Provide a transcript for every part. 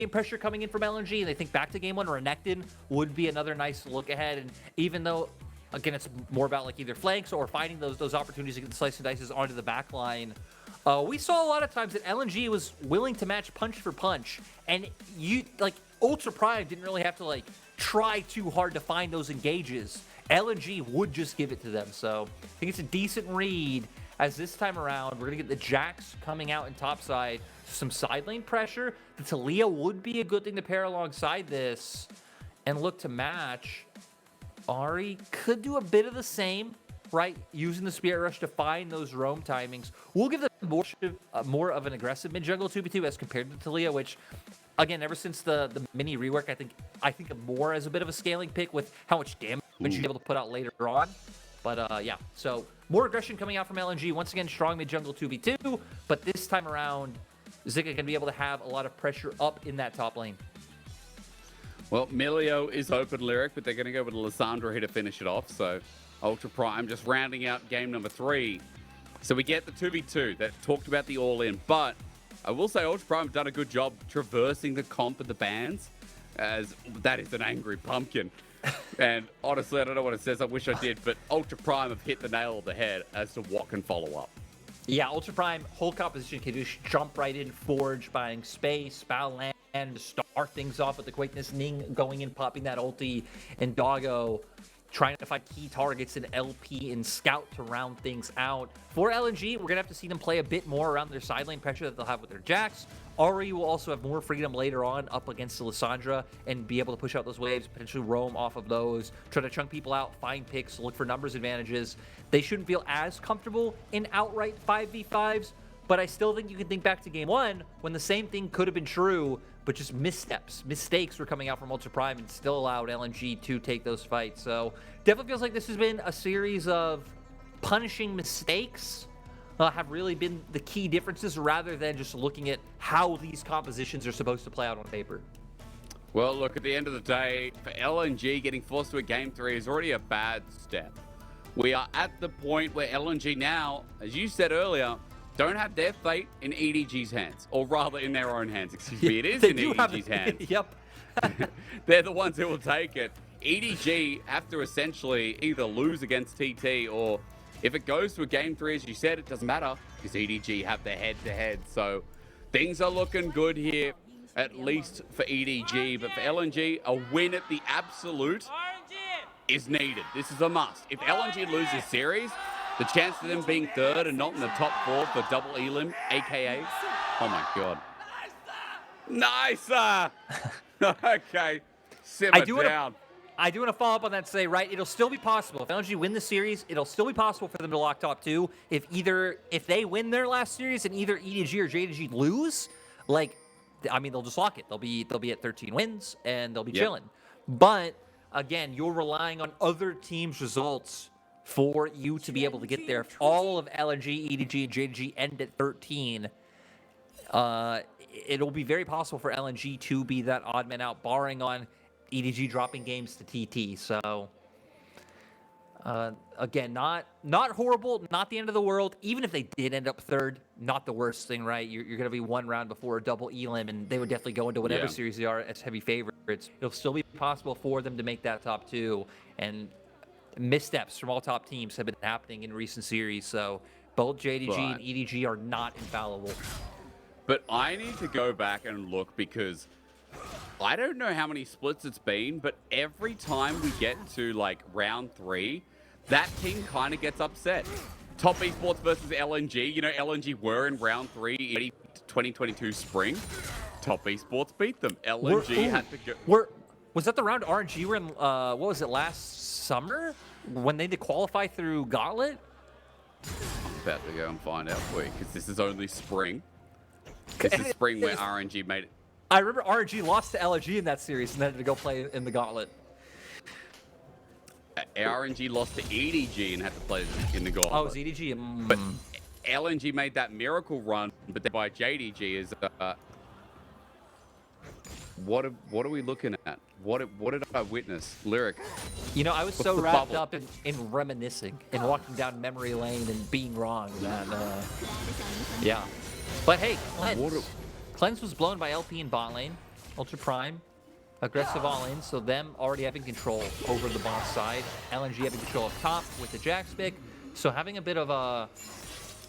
pressure coming in from LNG, and they think back to game one, Renekton would be another nice look ahead. And even though, again, it's more about like either flanks or finding those opportunities to get the slice and dices onto the back line, we saw a lot of times that LNG was willing to match punch for punch, and Ultra Prime didn't really have to like try too hard to find those engages. LNG would just give it to them. So I think it's a decent read, as this time around we're gonna get the Jax coming out in topside, some side lane pressure. The Talia would be a good thing to pair alongside this and look to match. Ahri could do a bit of the same, right? Using the Spirit Rush to find those roam timings. We'll give them more of an aggressive mid jungle 2v2 as compared to Talia, which, again, ever since the mini rework, I think of more as a bit of a scaling pick with how much damage you're able to put out later on. But yeah, so more aggression coming out from LNG. Once again, strong mid jungle 2v2, but this time around, Zika can be able to have a lot of pressure up in that top lane. Well, Milio is open, Lyric, but they're going to go with Lissandra here to finish it off. So Ultra Prime just rounding out game number 3. So we get the 2v2 that talked about the all-in, but I will say Ultra Prime have done a good job traversing the comp of the bans, as that is an angry pumpkin. And honestly, I don't know what it says. I wish I did, but Ultra Prime have hit the nail on the head as to what can follow up. Yeah, Ultra Prime, whole composition can just jump right in, Forge, buying space, Baolan, to start things off with the quickness, Ning going in, popping that ulti, and Doggo trying to find key targets in LP and Scout to round things out. For LNG, we're going to have to see them play a bit more around their side lane pressure that they'll have with their Jax. Ahri will also have more freedom later on up against the Lissandra and be able to push out those waves, potentially roam off of those, try to chunk people out, find picks, look for numbers advantages. They shouldn't feel as comfortable in outright 5v5s, but I still think you can think back to game 1 when the same thing could have been true, but just mistakes were coming out from Ultra Prime and still allowed LNG to take those fights. So definitely feels like this has been a series of punishing mistakes have really been the key differences, rather than just looking at how these compositions are supposed to play out on paper. Well, look, at the end of the day, for LNG, getting forced to a game 3 is already a bad step. We are at the point where LNG now, as you said earlier, don't have their fate in EDG's hands, or rather in their own hands. Excuse me, it is in EDG's hands. Yep. They're the ones who will take it. EDG have to essentially either lose against TT, or if it goes to a game 3, as you said, it doesn't matter because EDG have the head-to-head. So things are looking good here, at least for EDG. But for LNG, a win at the absolute is needed. This is a must. If LNG loses series, the chance of them being 3rd and not in the top 4 for double elim, aka, oh my god, nicer. Okay, simmer down. I do want to follow up on that and say, right, it'll still be possible. If LNG win the series, it'll still be possible for them to lock top 2. If they win their last series and either EDG or JDG lose, like, I mean, they'll just lock it. They'll be at 13 wins and they'll be chilling. But again, you're relying on other teams' results for you to be able to get there. If all of LNG, EDG, and JDG end at 13, it'll be very possible for LNG to be that odd man out, barring on EDG dropping games to TT. So again, not horrible, not the end of the world. Even if they did end up 3rd, not the worst thing, right? You're going to be 1 round before a double elim, and they would definitely go into whatever series they are as heavy favorites. It'll still be possible for them to make that top 2, and missteps from all top teams have been happening in recent series. So both JDG and EDG are not infallible. But I need to go back and look, because I don't know how many splits it's been, but every time we get to like round 3, that team kind of gets upset. Top Esports versus LNG. You know, LNG were in round 3 in 2022 spring. Top Esports beat them. LNG had to go. Was that the round RNG were in, what was it, last summer? When they did qualify through Gauntlet? I'm about to go and find out for you, because this is only spring. This is spring where RNG made it. I remember RNG lost to LNG in that series and then had to go play in the Gauntlet. RNG lost to EDG and had to play in the Gauntlet. Oh, it was EDG? But LNG made that miracle run, but then by JDG is... What are we looking at? What did I witness? Lyric. You know, I was so wrapped up in reminiscing and walking down memory lane and being wrong that, yeah. But hey, Cleanse was blown by LP in bot lane. Ultra Prime. Aggressive all in, so them already having control over the boss side. LNG having control up top with the Jax pick. So having a bit of a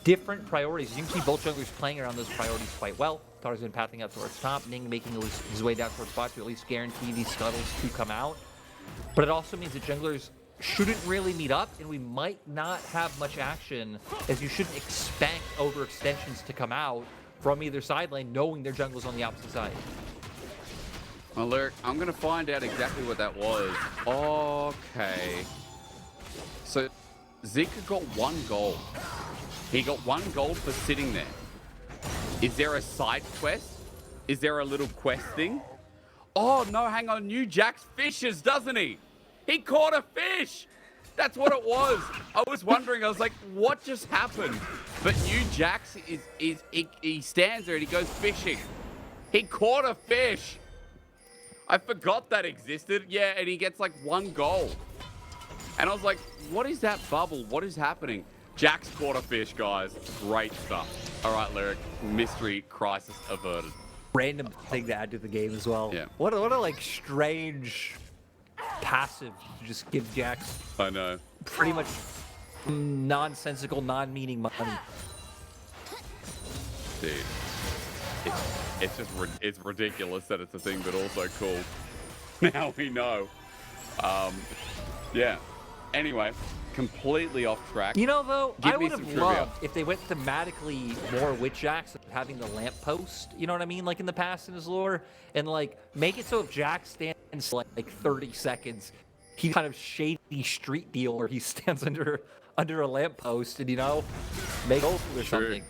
different priorities. You can see both junglers playing around those priorities quite well. Tarzan pathing up towards top, Ning making his way down towards bot to at least guarantee these scuttles to come out. But it also means that junglers shouldn't really meet up, and we might not have much action, as you shouldn't expect overextensions to come out from either side lane, knowing their jungle's on the opposite side. Well, Lyric, I'm going to find out exactly what that was. Okay. So, Zika got 1 gold. He got 1 gold for sitting there. Is there a side quest? Is there a little quest thing? Oh, no, hang on. New Jax fishes, doesn't he? He caught a fish. That's what it was. I was wondering, I was like, what just happened? But New Jax, he stands there and he goes fishing. He caught a fish. I forgot that existed. Yeah, and he gets like 1 gold. And I was like, what is that bubble? What is happening? Jax caught a fish, guys. Great stuff. All right, Lyric. Mystery crisis averted. Random thing to add to the game as well. Yeah. What a like strange passive to just give Jax. I know. Pretty much nonsensical, non-meaning money. Dude. It's ridiculous that it's a thing, but also cool. Now we know. Yeah. Anyway, completely off track. You know, though, I would have trivia. loved if they went thematically more with Jax, having the lamppost, you know what I mean, like in the past in his lore, and like make it so if Jax stands like 30 seconds, he's kind of shady street deal where he stands under a lamppost and, you know, make gold or something.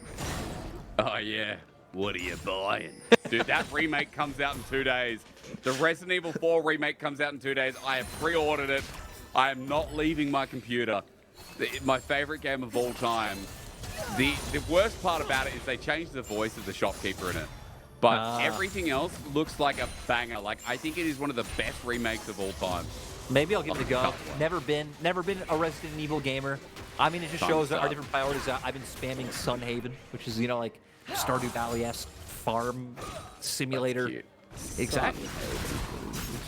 Oh, yeah. What are you buying? Dude, that remake comes out in 2 days. The Resident Evil 4 remake comes out in 2 days. I have pre-ordered it. I am not leaving my computer. My favorite game of all time. The worst part about it is they changed the voice of the shopkeeper in it. But everything else looks like a banger. Like, I think it is one of the best remakes of all time. Maybe I'll give it a go. Never been a Resident Evil gamer. I mean, it just shows our different priorities. I've been spamming Sunhaven, which is, you know, like Stardew Valley-esque farm simulator. Exactly.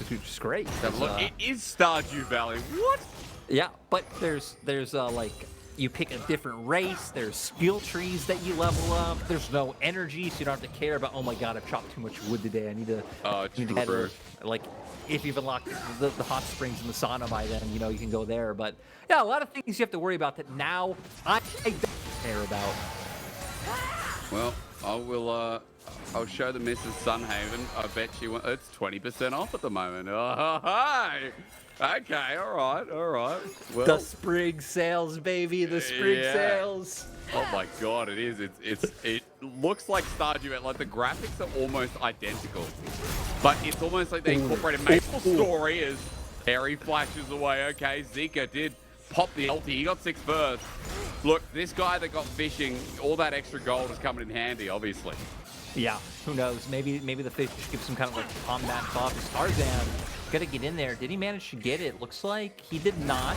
Which is great. Look, it is Stardew Valley. What? Yeah, but there's like, you pick a different race. There's skill trees that you level up. There's no energy, so you don't have to care about, oh my god, I've chopped too much wood today. I need to head, like, if you've unlocked the hot springs and the sauna by then, you know, you can go there. But yeah, a lot of things you have to worry about that now I don't care about. Well, I'll show the Mrs. Sunhaven. I bet it's 20% off at the moment. Oh, hi. Okay, all right. Well, the spring sales, baby, the spring sales. Oh my god, it is. It looks like Stardew. Like the graphics are almost identical, but it's almost like they incorporated Maple Story as Hery flashes away. Okay, Zika did pop the ulti. He got 6 bursts. Look, this guy that got fishing, all that extra gold is coming in handy, obviously. Yeah, who knows? Maybe the fish gives some kind of like combat buff. Tarzan gotta get in there. Did he manage to get it? Looks like he did not.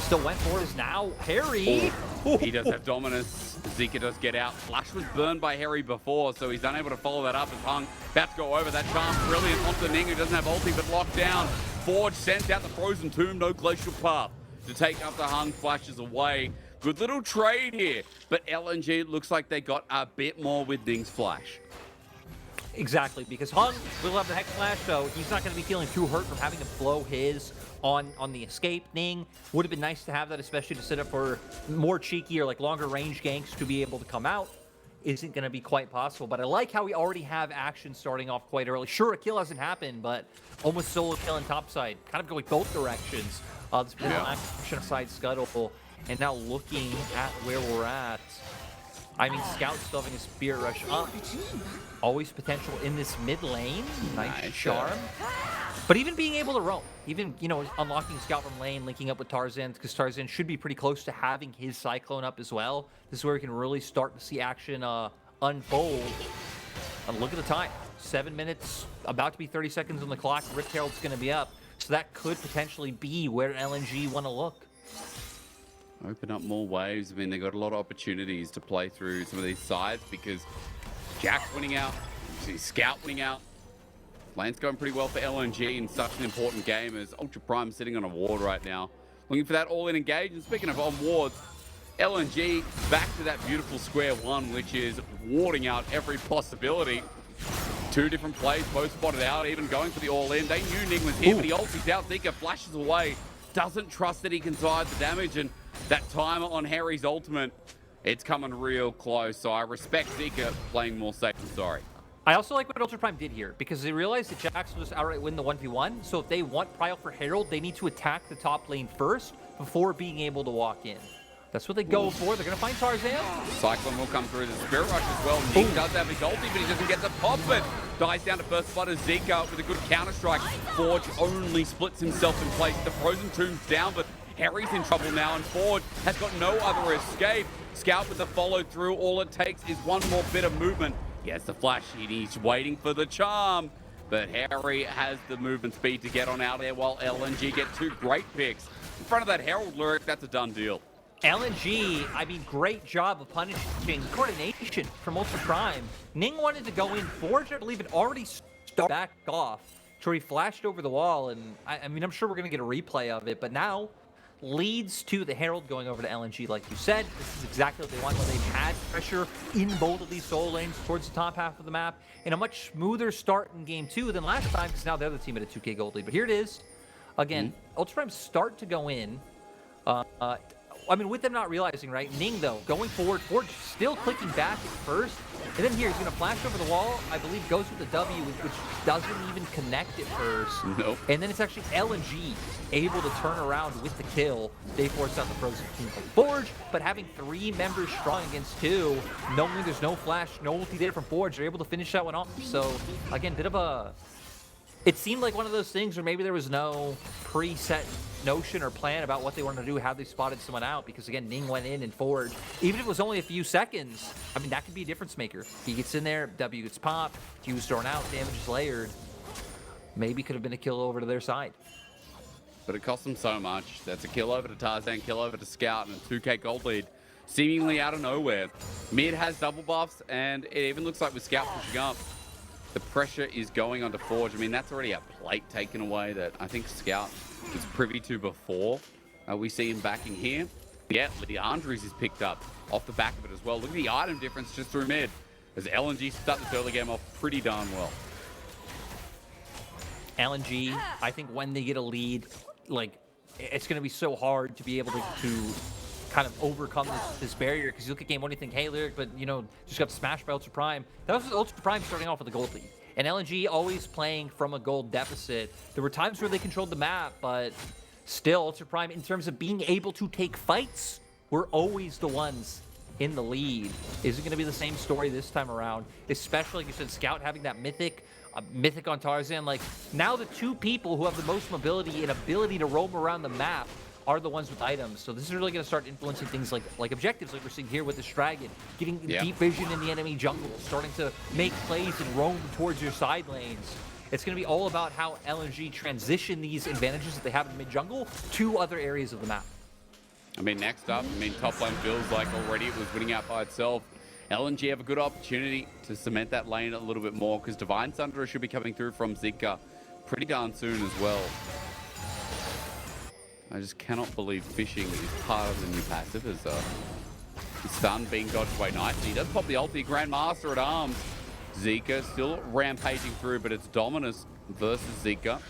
Still went for his now. Hery. He does have dominance. Zika does get out. Flash was burned by Hery before, so he's unable to follow that up as Hung about to go over. That charm brilliant onto Ning, who doesn't have ulti but locked down. Forge sends out the Frozen Tomb, no Glacial Path to take after Hung flashes away. Good little trade here, but LNG looks like they got a bit more with Ning's flash. Exactly, because Hung will have the Hex Flash, so he's not going to be feeling too hurt from having to blow his on the escape. Ning would have been nice to have that, especially to set up for more cheeky or like longer range ganks to be able to come out. Isn't going to be quite possible, but I like how we already have action starting off quite early. Sure, a kill hasn't happened, but almost solo kill on top side, kind of going both directions. This action side scuttle. And now looking at where we're at, I mean, Scout still having a Spirit Rush up. Always potential in this mid lane. Nice charm. But even being able to roam, even, you know, unlocking Scout from lane, linking up with Tarzan, because Tarzan should be pretty close to having his Cyclone up as well. This is where we can really start to see action unfold. And look at the time. 7 minutes, about to be 30 seconds on the clock. Rift Herald's going to be up. So that could potentially be where LNG want to look. Open up more waves. I mean, they got a lot of opportunities to play through some of these sides because Jack's winning out, you see Scout winning out. Lane's going pretty well for LNG in such an important game as Ultra Prime sitting on a ward right now. Looking for that all-in engage. And speaking of on wards, LNG back to that beautiful square one, which is warding out every possibility. Two different plays, both spotted out, even going for the all-in. They knew Ning was here, but he ults out. Zika flashes away, doesn't trust that he can survive the damage, and that timer on Hery's ultimate, it's coming real close. So I respect Zika playing more safe than sorry. I also like what Ultra Prime did here, because they realized that Jax will just outright win the 1v1, so if they want Prio for Herald, they need to attack the top lane first before being able to walk in. That's what they go for. They're going to find Tarzan. Cyclone will come through the Spirit Rush as well. Ning does have his ulti, but he doesn't get the pop it. Dies down to first spot as Zika with a good counter-strike. Forge only splits himself in place. The Frozen Tomb's down, but Hery's in trouble now, and Forge has got no other escape. Scout with the follow-through. All it takes is one more bit of movement. He has the flash. He's waiting for the charm. But Hery has the movement speed to get on out there while LNG get two great picks. In front of that Herald Lyric, that's a done deal. LNG, I mean, great job of punishing coordination from Ultra Prime. Ning wanted to go in. Forge, I believe, had already started back off. So he flashed over the wall, and I mean, I'm sure we're going to get a replay of it, but now leads to the Herald going over to LNG, like you said. This is exactly what they want when they've had pressure in both of these solo lanes towards the top half of the map, and a much smoother start in game 2 than last time, because now they're the team at a 2K gold lead. But here it is. Again, Ultra Prime start to go in. I mean, with them not realizing, right? Ning, though, going forward, Forge still clicking back at first. And then here, he's going to flash over the wall. I believe goes with the W, which doesn't even connect at first. Nope. And then it's actually LNG able to turn around with the kill. They force out the Frozen King from Forge, but having 3 members strong against 2, knowing there's no flash, no ulti data from Forge, they're able to finish that one off. So, again, bit of a... It seemed like one of those things where maybe there was no preset notion or plan about what they wanted to do, how they spotted someone out, because again, Ning went in and Forge. Even if it was only a few seconds, I mean, that could be a difference maker. He gets in there, W gets popped, Q's thrown out, damage is layered. Maybe could have been a kill over to their side. But it cost them so much. That's a kill over to Tarzan, kill over to Scout, and a 2K gold lead, seemingly out of nowhere. Mid has double buffs, and it even looks like with Scout pushing up, the pressure is going onto Forge. I mean, that's already a plate taken away that I think Scout was privy to before. We see him backing here. Yeah, Lissandra is picked up off the back of it as well. Look at the item difference just through mid, as LNG start this early game off pretty darn well. LNG, I think when they get a lead, like, it's going to be so hard to be able to kind of overcome this barrier, because you look at game 1 and you think, hey, Lyric, but, you know, just got smashed by Ultra Prime. That was Ultra Prime starting off with a gold lead. And LNG always playing from a gold deficit. There were times where they controlled the map, but still, Ultra Prime, in terms of being able to take fights, were always the ones in the lead. Is it going to be the same story this time around? Especially, like you said, Scout having that mythic on Tarzan. Like, now the 2 people who have the most mobility and ability to roam around the map are the ones with items. So this is really going to start influencing things like objectives, like we're seeing here with this dragon, getting deep vision in the enemy jungle, starting to make plays and roam towards your side lanes. It's going to be all about how LNG transition these advantages that they have in mid-jungle to other areas of the map. I mean, next up, top lane feels like already it was winning out by itself. LNG have a good opportunity to cement that lane a little bit more, because Divine Sundra should be coming through from Zika pretty darn soon as well. I just cannot believe fishing is part of the new passive, as stun being dodged away nicely. He does pop the ulti, Grandmaster at arms. Zika still rampaging through, but it's Dominus versus Zika.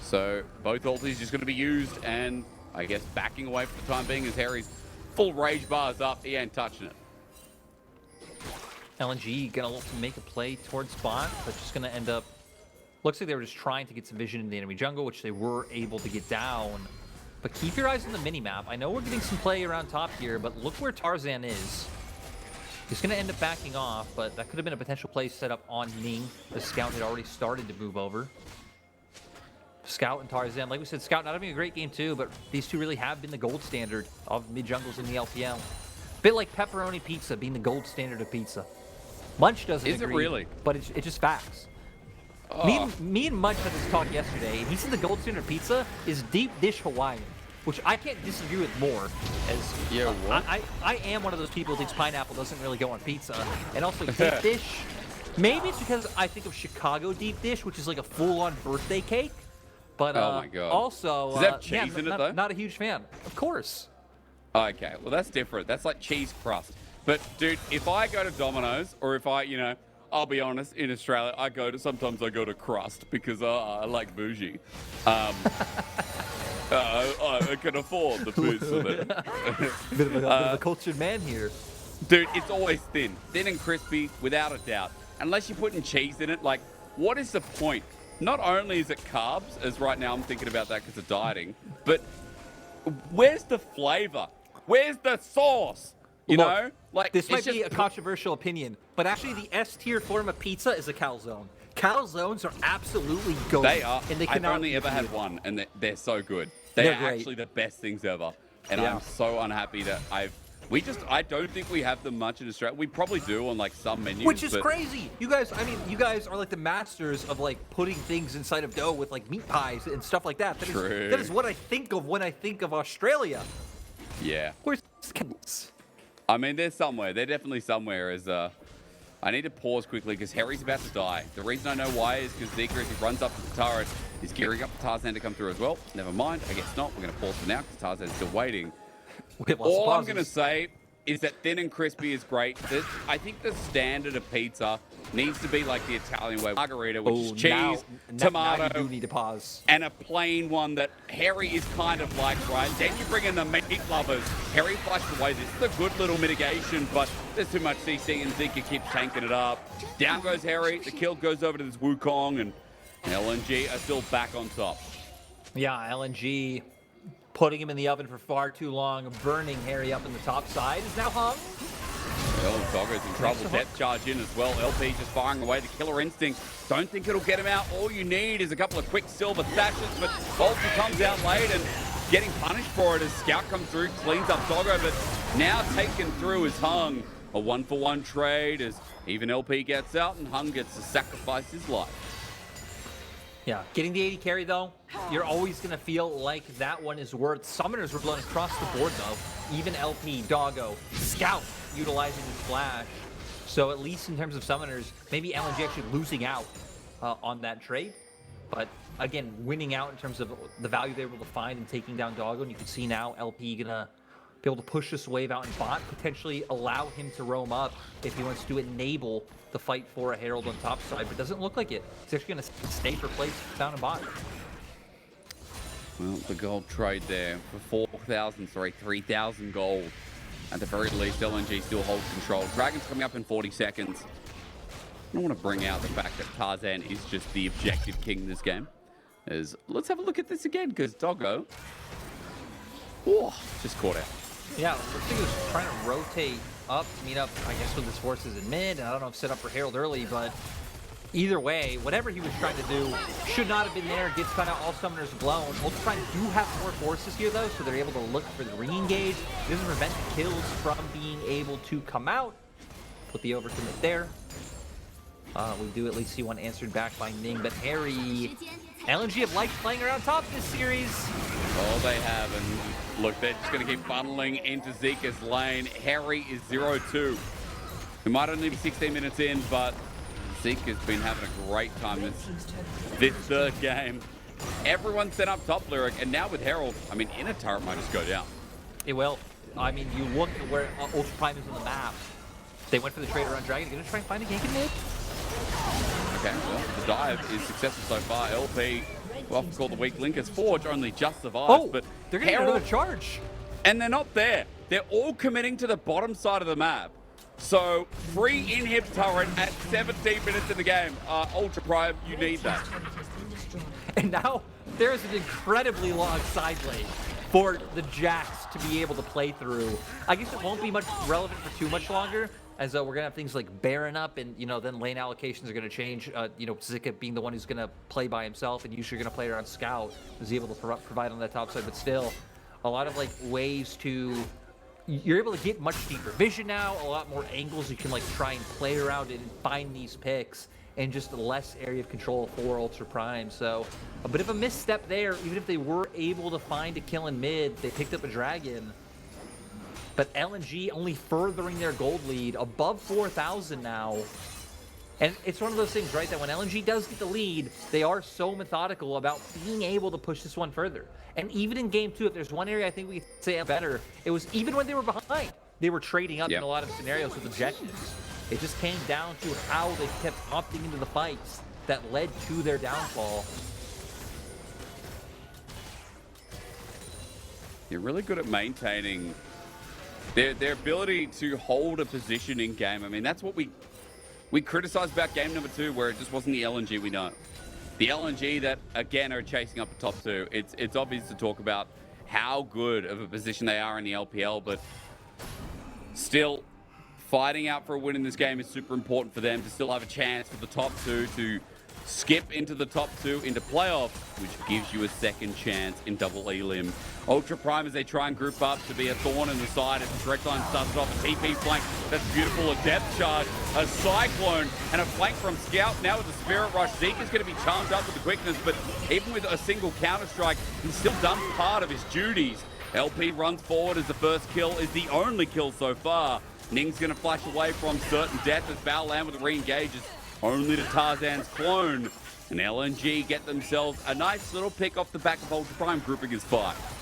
So both ultis just going to be used, and I guess backing away for the time being as Hery's full rage bars up. He ain't touching it. LNG gonna look to make a play towards bot, but just gonna end up... Looks like they were just trying to get some vision in the enemy jungle, which they were able to get down. But keep your eyes on the mini-map. I know we're getting some play around top here, but look where Tarzan is. He's going to end up backing off, but that could have been a potential play set up on Ning. The Scout had already started to move over. Scout and Tarzan. Like we said, Scout not having a great game too, but these 2 really have been the gold standard of mid-jungles in the LPL. Bit like pepperoni pizza being the gold standard of pizza. Munch doesn't agree. Is it really? But it's just facts. Oh. Me and Munch had this talk yesterday, and he said the gold standard pizza is deep dish Hawaiian, which I can't disagree with more. As I am one of those people who thinks pineapple doesn't really go on pizza, and also deep dish. Maybe it's because I think of Chicago deep dish, which is like a full-on birthday cake. But Oh my God. also, Does it have cheese in it, though? Not a huge fan. Of course. Okay, well, that's different. That's like cheese crust. But, dude, if I go to Domino's, or if I, I'll be honest, in Australia, sometimes I go to crust because I like bougie. I can afford the food for them. Bit of a cultured man here. Dude, it's always thin and crispy, without a doubt. Unless you're putting cheese in it, like, what is the point? Not only is it carbs, as right now I'm thinking about that because of dieting, but where's the flavor? Where's the sauce? You know? Like, this might be a controversial opinion, but actually the S-tier form of pizza is a calzone. Calzones are absolutely goated. They are. And they I've only ever had one, and they're so good. They're actually the best things ever. And I'm so unhappy that I don't think we have them much in Australia. We probably do on like some menus. Which is crazy. You guys are like the masters of like putting things inside of dough with like meat pies and stuff like that. That is what I think of when I think of Australia. Yeah. Where's Kens? I mean, they're somewhere. They're definitely somewhere. I need to pause quickly because Hery's about to die. The reason I know why is because Zika, as he runs up to the turret, is gearing up for Tarzan to come through as well. Never mind. I guess not. We're going to pause for now because Tarzan's still waiting. All I'm going to say is that thin and crispy is great. I think the standard of pizza needs to be like the Italian way. Margarita, which is cheese, tomato, now you do need to pause. And a plain one that Hery is kind of like, right? Then you bring in the meat lovers. Hery flushed away. This is a good little mitigation, but there's too much CC and Zika keeps tanking it up. Down goes Hery. The kill goes over to this Wukong, and LNG are still back on top. Yeah, LNG putting him in the oven for far too long, burning Hery up in the top side, is now hung. Well, Doggo's in trouble. Depth charge in as well. LP just firing away the killer instinct. Don't think it'll get him out. All you need is a couple of quick silver stashes, but Bolton comes out late and getting punished for it as Scout comes through, cleans up Doggo, but now taken through is Hung. A 1-for-1 trade as even LP gets out and Hung gets to sacrifice his life. Yeah, getting the 80 carry though, you're always going to feel like that one is worth. Summoners were blown across the board though. Even LP, Doggo, Scout utilizing his flash. So at least in terms of summoners, maybe LNG actually losing out on that trade. But again, winning out in terms of the value they were able to find and taking down Doggo. And you can see now LP going to be able to push this wave out in bot, potentially allow him to roam up if he wants to enable the fight for a Herald on top side, but it doesn't look like it. He's actually going to stay for place down in bot. Well, the gold trade there for 3,000 gold. At the very least, LNG still holds control. Dragon's coming up in 40 seconds. I don't want to bring out the fact that Tarzan is just the objective king in this game. Let's have a look at this again, because Doggo just caught out. Yeah, looks like he was trying to rotate up to meet up, I guess, with his forces in mid. And I don't know if set up for Herald early, but either way, whatever he was trying to do should not have been there. Gets kind of all summoners blown. Ultraprime do have more forces here, though, so they're able to look for the re-engage. It doesn't prevent the kills from being able to come out. Put the overcommit there. We do at least see one answered back by Ning, but Hery, LNG have liked playing around top this series. Oh, they have, and look, they're just going to keep funneling into Zika's lane. Hery is 0-2. He might only be 16 minutes in, but Zika's been having a great time this third game. Everyone set up top lyric, and now with Herald, I mean, inner turret might just go down. It will. I mean, you look at where Ultraprime is on the map. They went for the trade around Dragon. They're going to try and find a gank in mid. Okay, well, the dive is successful so far. LP, often called the weak link, as Forge only just survives, but they're going to get another charge. And they're not there. They're all committing to the bottom side of the map. So, free inhib turret at 17 minutes in the game. Ultraprime, you need that. And now, there's an incredibly long side lane for the Jacks to be able to play through. I guess it won't be much relevant for too much longer, as we're gonna have things like Baron up, and then lane allocations are gonna change. Zika being the one who's gonna play by himself, and usually gonna play around Scout, who's able to provide on that top side. But still, a lot of like ways to, you're able to get much deeper vision now. A lot more angles you can like try and play around and find these picks, and just less area of control for Ultraprime. So a bit of a misstep there. Even if they were able to find a kill in mid, they picked up a dragon. But LNG only furthering their gold lead above 4,000 now. And it's one of those things, right, that when LNG does get the lead, they are so methodical about being able to push this one further. And even in game 2, if there's one area I think we could say better, it was even when they were behind, they were trading up in a lot of scenarios with objectives. It just came down to how they kept opting into the fights that led to their downfall. You're really good at maintaining their ability to hold a position in game. I mean, that's what we criticized about game number 2, where it just wasn't the LNG we know. The LNG that, again, are chasing up the top 2. It's obvious to talk about how good of a position they are in the LPL, but still, fighting out for a win in this game is super important for them to still have a chance for the top 2 to skip into the top 2 into playoffs, which gives you a second chance in double elim. Ultra Prime, as they try and group up to be a thorn in the side as the direct line starts off a TP flank. That's beautiful. A depth charge, a cyclone, and a flank from Scout. Now with the Spirit Rush, Zika's going to be charmed up with the quickness, but even with a single counter-strike, he's still done part of his duties. LP runs forward as the first kill is the only kill so far. Ning's going to flash away from certain death as Baolan with the re-engages, only to Tarzan's clone. And LNG get themselves a nice little pick off the back of Ultra Prime grouping his 5.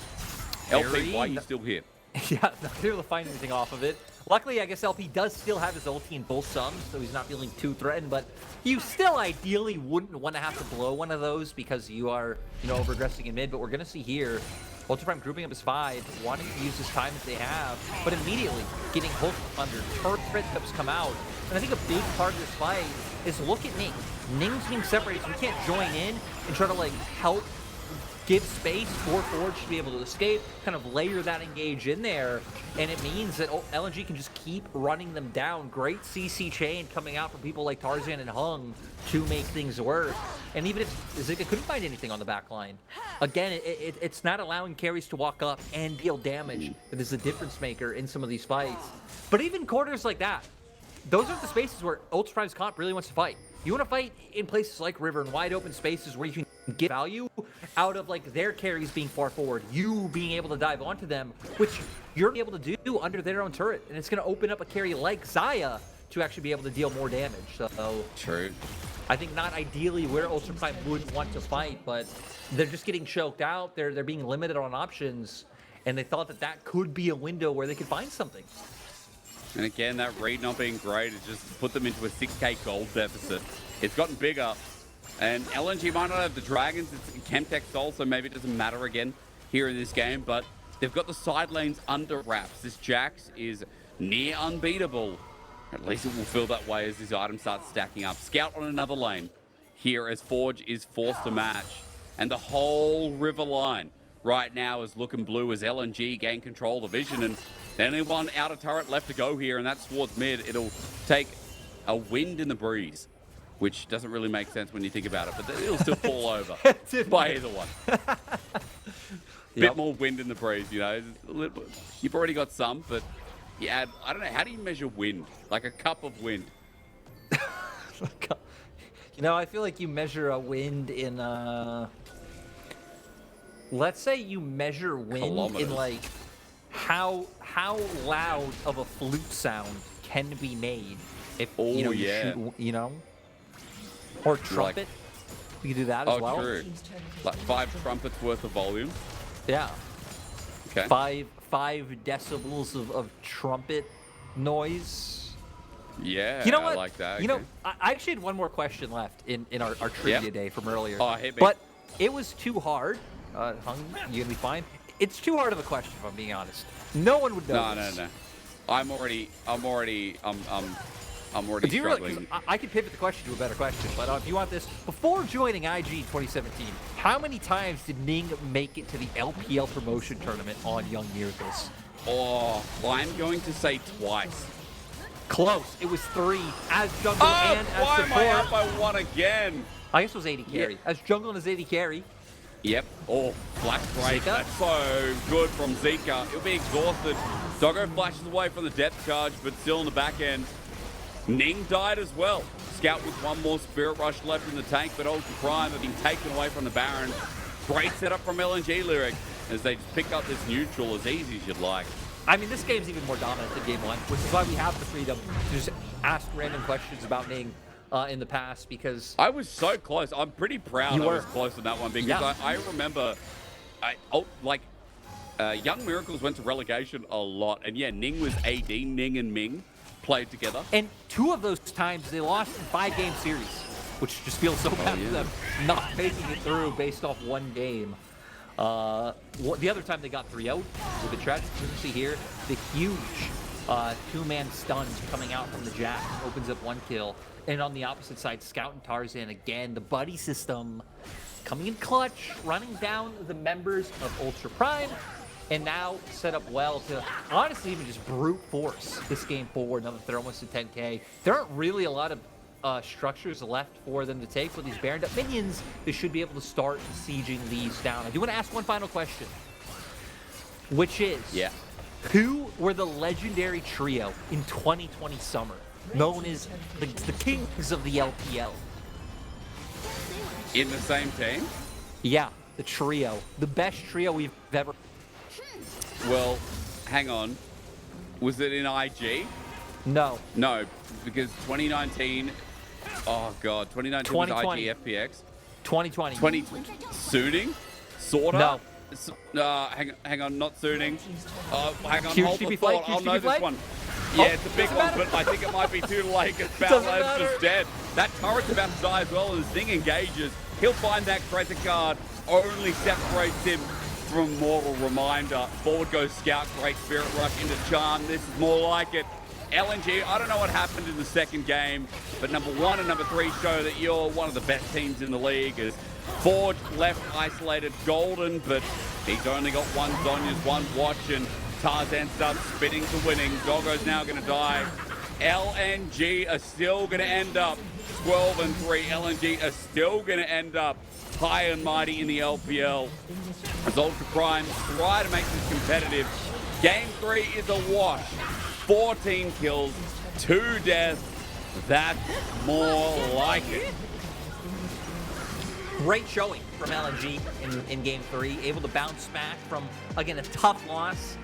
LP, why are you still here? Yeah, not able to find anything off of it. Luckily, I guess LP does still have his ulti in both sums, so he's not feeling too threatened, but you still ideally wouldn't want to have to blow one of those because you are, over-aggressing in mid, but we're going to see here, Ultra Prime grouping up his 5, wanting to use this time that they have, but immediately getting hooked under turret tips come out. And I think a big part of this fight is look at Ning. Ning's being separated, so we can't join in and try to, help give space for Forge to be able to escape, kind of layer that engage in there, and it means that LNG can just keep running them down. Great CC chain coming out from people like Tarzan and Hung to make things work. And even if Zika couldn't find anything on the back line, again, it's not allowing carries to walk up and deal damage that is the difference maker in some of these fights. But even quarters like that, those are the spaces where Ultra Prime's comp really wants to fight. You want to fight in places like River and wide open spaces where you can get value out of their carries being far forward, you being able to dive onto them, which you're able to do under their own turret, and it's going to open up a carry like Xayah to actually be able to deal more damage. So true. I think not ideally where Ultra Prime would want to fight, but they're just getting choked out. They're being limited on options, and they thought that could be a window where they could find something. And again, that read not being great, it just put them into a 6k gold deficit. It's gotten bigger, and LNG might not have the Dragons, it's Chemtech Soul, so maybe it doesn't matter again here in this game, but they've got the side lanes under wraps. This Jax is near unbeatable. At least it will feel that way as these items start stacking up. Scout on another lane here as Forge is forced to match, and the whole river line right now is looking blue as LNG gain control of the vision, and the only one outer turret left to go here, and that's towards mid. It'll take a wind in the breeze, which doesn't really make sense when you think about it, but it'll still fall over by either one. Bit more wind in the breeze, You've already got some, but you add, I don't know, how do you measure wind? Like a cup of wind. I feel like you measure a wind in, let's say you measure wind Kilometers. in how loud of a flute sound can be made if you shoot, or trumpet. You can do that as well. True. Like 5 trumpets worth of volume. Yeah. Okay. 5 decibels of trumpet noise. Yeah. You know what? I like that. I actually had one more question left in our trivia day from earlier. Oh, hit me. But it was too hard. Hung, you gonna be fine? It's too hard of a question, if I'm being honest. No one would know. No. I'm already Do you really, struggling. I could pivot the question to a better question, but if you want this, before joining IG 2017, how many times did Ning make it to the LPL promotion tournament on Young Miracles? Oh, I'm going to say twice. Close. It was 3 as jungle and as why support. am I up by 1 again? I guess it was 80 carry. Yeah. As jungle and as 80 carry. Yep. Oh, flash break. Zika? That's so good from Zika. He'll be exhausted. Doggo flashes away from the depth charge, but still in the back end. Ning died as well. Scout with one more Spirit Rush left in the tank, but Ultra Prime have been taken away from the Baron. Great setup from LNG Lyric as they just pick up this neutral as easy as you'd like. I mean, this game's even more dominant than game 1, which is why we have the freedom to just ask random questions about Ning. in the past because I was so close. I'm pretty proud I was close on that one because I remember, Young Miracles went to relegation a lot. And yeah, Ning was AD, Ning and Ming played together. And 2 of those times they lost in 5-game series, which just feels so bad for them not making it through based off 1 game. The other time they got 3-0 was a bit tragic. You can see here the huge 2-man stun coming out from the Jack opens up 1 kill. And on the opposite side, Scout and Tarzan again, the buddy system coming in clutch, running down the members of Ultra Prime, and now set up well to honestly even just brute force this game forward now that they're almost at 10K. There aren't really a lot of structures left for them to take. With these baroned up minions, they should be able to start sieging these down. I do want to ask one final question, which is, who were the legendary trio in 2020 summer, known as the kings of the LPL? In the same team? Yeah, the trio. The best trio we've ever... Well, hang on. Was it in IG? No. No, because 2019... Oh, God. 2019 was IG FPX. 2020. Suiting? Sorta? No. Hang on, not suiting. Hang on, Huge hold the TP thought. flight, I'll huge know TP this flight? one. Yeah, it's a big one, but I think it might be too late because Baolan's just dead. That turret's about to die as well, and as Ning engages, he'll find that credit card. Only separates him from Mortal Reminder. Forward goes Scout, great Spirit Rush into Charm. This is more like it. LNG, I don't know what happened in the second game, but number 1 and number 3 show that you're one of the best teams in the league. As Forge left isolated golden, but he's only got 1 Zhonya's, 1 watch, and Tarzan starts spinning to winning. Doggo's now going to die. LNG are still going to end up 12-3. LNG are still going to end up high and mighty in the LPL. As Ultra Prime try to make this competitive. Game 3 is a wash. 14 kills, 2 deaths. That's more like it. Great showing from LNG in Game 3. Able to bounce back from, again, a tough loss.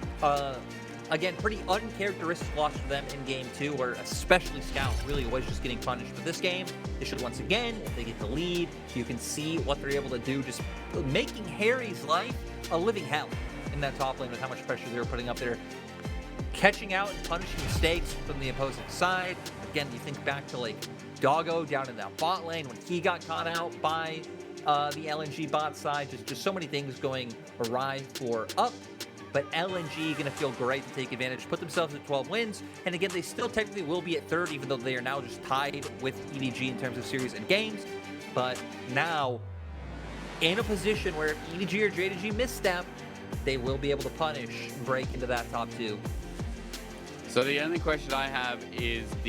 Again, pretty uncharacteristic loss for them in Game 2, where especially Scout really was just getting punished. But this game, they should once again, if they get the lead, you can see what they're able to do, just making Hery's life a living hell in that top lane with how much pressure they were putting up there. Catching out and punishing mistakes from the opposing side. Again, you think back to like Doggo down in that bot lane when he got caught out by the LNG bot side. Just so many things going awry for Up. But LNG going to feel great to take advantage, put themselves at 12 wins. And again, they still technically will be at 30, even though they are now just tied with EDG in terms of series and games. But now, in a position where if EDG or JDG misstep, they will be able to punish and break into that top 2. So the only question I have is the